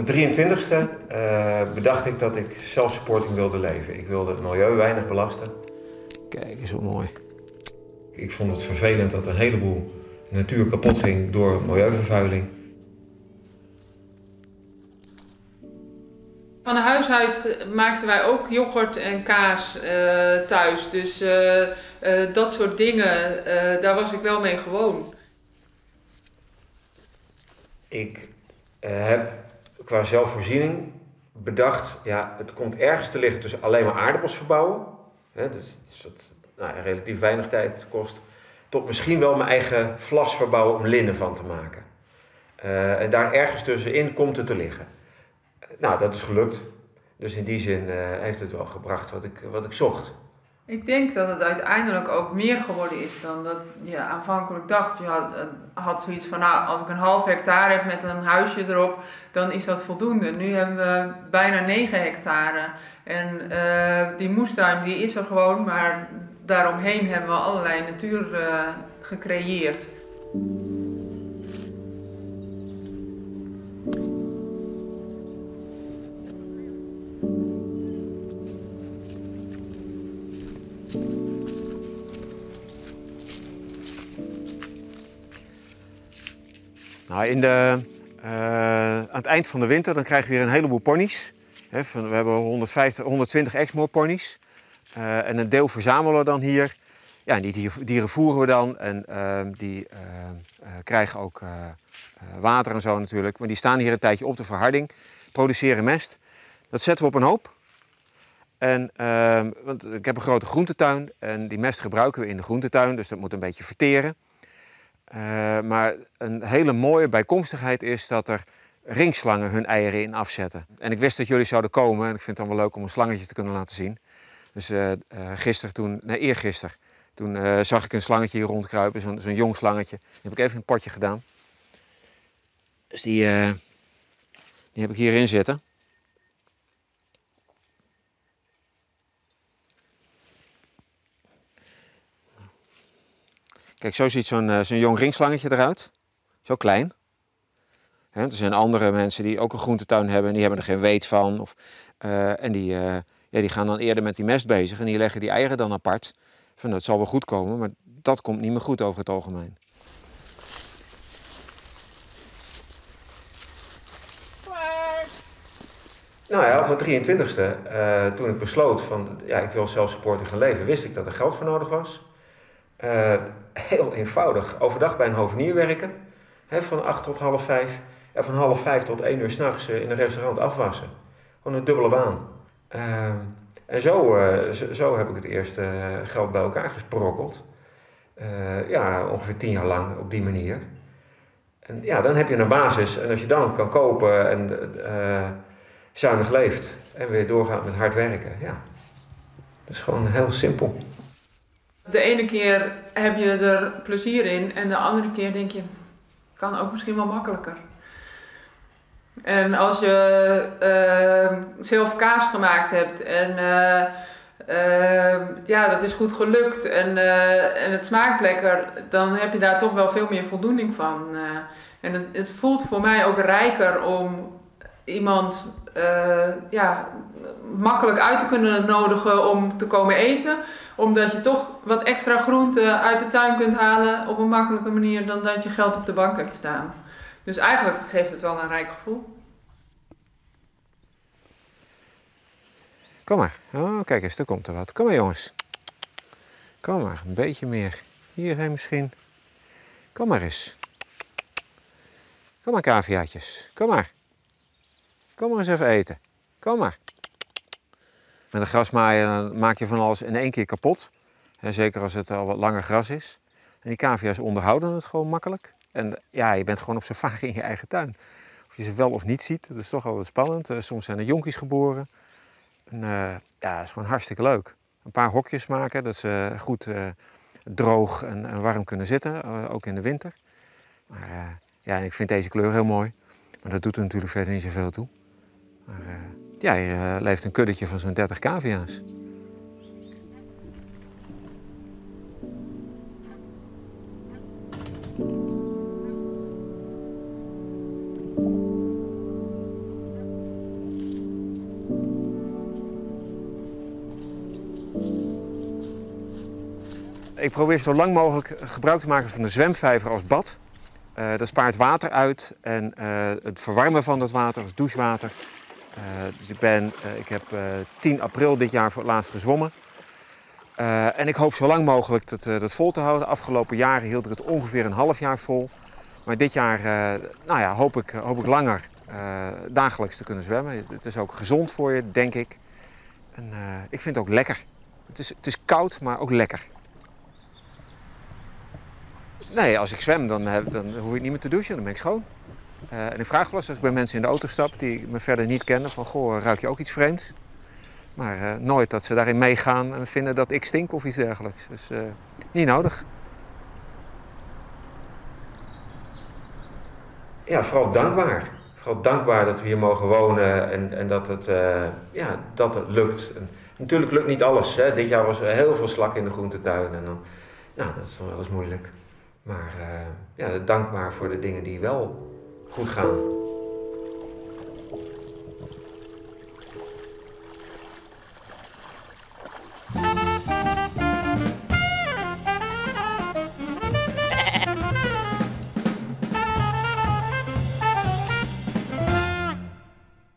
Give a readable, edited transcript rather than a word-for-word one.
mijn 23e bedacht ik dat ik self-supporting wilde leven. Ik wilde het milieu weinig belasten. Kijk eens hoe mooi. Ik vond het vervelend dat een heleboel natuur kapot ging door milieuvervuiling. Van huis uit maakten wij ook yoghurt en kaas thuis. Dus dat soort dingen, daar was ik wel mee gewoon. Ik heb qua zelfvoorziening bedacht, ja, het komt ergens te liggen tussen alleen maar aardappels verbouwen. Hè, dus dat relatief weinig tijd kost. Tot misschien wel mijn eigen vlas verbouwen om linnen van te maken. En daar ergens tussenin komt het te liggen. Nou, dat is gelukt. Dus in die zin heeft het wel gebracht wat ik zocht. Ik denk dat het uiteindelijk ook meer geworden is dan dat je aanvankelijk dacht. Je had zoiets van, nou, als ik een half hectare heb met een huisje erop, dan is dat voldoende. Nu hebben we bijna 9 hectare. En die moestuin die is er gewoon, maar daaromheen hebben we allerlei natuur gecreëerd. Nou, aan het eind van de winter dan krijgen we weer een heleboel ponies. We hebben 120 Exmoor ponies. En een deel verzamelen we dan hier. Ja, die dieren voeren we dan en die krijgen ook water en zo natuurlijk. Maar die staan hier een tijdje op de verharding, produceren mest. Dat zetten we op een hoop. En, want ik heb een grote groentetuin en die mest gebruiken we in de groentetuin, dus dat moet een beetje verteren. Maar een hele mooie bijkomstigheid is dat er ringslangen hun eieren in afzetten. En ik wist dat jullie zouden komen en ik vind het dan wel leuk om een slangetje te kunnen laten zien. Dus eergisteren, toen zag ik een slangetje hier rondkruipen, zo'n jong slangetje. Die heb ik even in een potje gedaan. Dus die heb ik hierin zitten. Kijk, zo ziet zo'n jong ringslangetje eruit. Zo klein. Er zijn andere mensen die ook een groentetuin hebben en die hebben er geen weet van. Die gaan dan eerder met die mest bezig en die leggen die eieren dan apart. Van, dat zal wel goed komen, maar dat komt niet meer goed over het algemeen. Nou ja, op mijn 23e, toen ik besloot van, ja, ik wil self-supporting gaan leven, wist ik dat er geld voor nodig was. Heel eenvoudig. Overdag bij een hovenier werken, van 8 tot half 5. En van half 5 tot 1 uur 's nachts in een restaurant afwassen. Gewoon een dubbele baan. En zo heb ik het eerste geld bij elkaar gesprokkeld. Ongeveer 10 jaar lang op die manier. En ja, dan heb je een basis. En als je dan kan kopen en zuinig leeft en weer doorgaat met hard werken, ja. Dat is gewoon heel simpel. De ene keer heb je er plezier in en de andere keer denk je, kan ook misschien wel makkelijker. En als je zelf kaas gemaakt hebt en dat is goed gelukt en het smaakt lekker, dan heb je daar toch wel veel meer voldoening van. En het voelt voor mij ook rijker om iemand makkelijk uit te kunnen nodigen om te komen eten. Omdat je toch wat extra groenten uit de tuin kunt halen op een makkelijke manier dan dat je geld op de bank hebt staan. Dus eigenlijk geeft het wel een rijk gevoel. Kom maar. Oh, kijk eens, er komt er wat. Kom maar jongens. Kom maar, een beetje meer. Hierheen misschien. Kom maar eens. Kom maar, caviaatjes. Kom maar. Kom maar eens even eten. Kom maar. Met een grasmaaier dan maak je van alles in één keer kapot. En zeker als het al wat langer gras is. En die cavia's onderhouden het gewoon makkelijk. En ja, je bent gewoon op safari in je eigen tuin. Of je ze wel of niet ziet, dat is toch wel wat spannend. Soms zijn er jonkies geboren. En, dat is gewoon hartstikke leuk. Een paar hokjes maken, dat ze goed droog en warm kunnen zitten, ook in de winter. Maar ik vind deze kleur heel mooi. Maar dat doet er natuurlijk verder niet zoveel toe. Maar hier leeft een kuddetje van zo'n 30 cavia's. Ik probeer zo lang mogelijk gebruik te maken van de zwemvijver als bad. Dat spaart water uit en het verwarmen van dat water als douchewater. Dus ik heb 10 april dit jaar voor het laatst gezwommen. En ik hoop zo lang mogelijk dat vol te houden. De afgelopen jaren hield ik het ongeveer een half jaar vol. Maar dit jaar hoop ik langer dagelijks te kunnen zwemmen. Het is ook gezond voor je, denk ik. En ik vind het ook lekker. Het is koud, maar ook lekker. Nee, als ik zwem, dan hoef ik niet meer te douchen, dan ben ik schoon. En ik vraag wel eens als ik bij mensen in de auto stap die me verder niet kennen, van goh, ruik je ook iets vreemds? Maar nooit dat ze daarin meegaan en vinden dat ik stink of iets dergelijks. Dus niet nodig. Ja, vooral dankbaar. Vooral dankbaar dat we hier mogen wonen en dat het lukt. En natuurlijk lukt niet alles. Hè. Dit jaar was er heel veel slak in de groentetuin en dan, dat is dan wel eens moeilijk. Maar dankbaar voor de dingen die wel goed gaan.